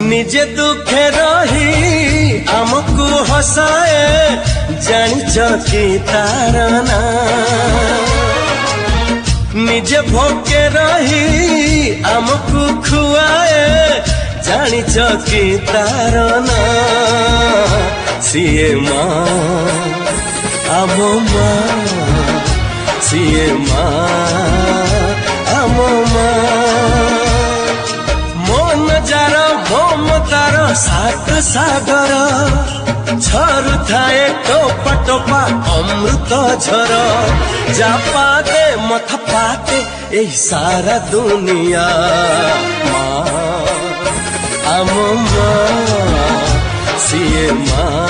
निजे दुखे रही आमको हसाए जानिच कि तार ना निजे भोके रही आमको खुआए जानिच कि तार ना सीए माँ आम माँ सीए माँ आम माँ मन जार ममतार सात सागर झरु थाए टोपा टोपा अमृत झर जा पाते मथ पाते ए सारा दुनिया माँ आम माँ सीए माँ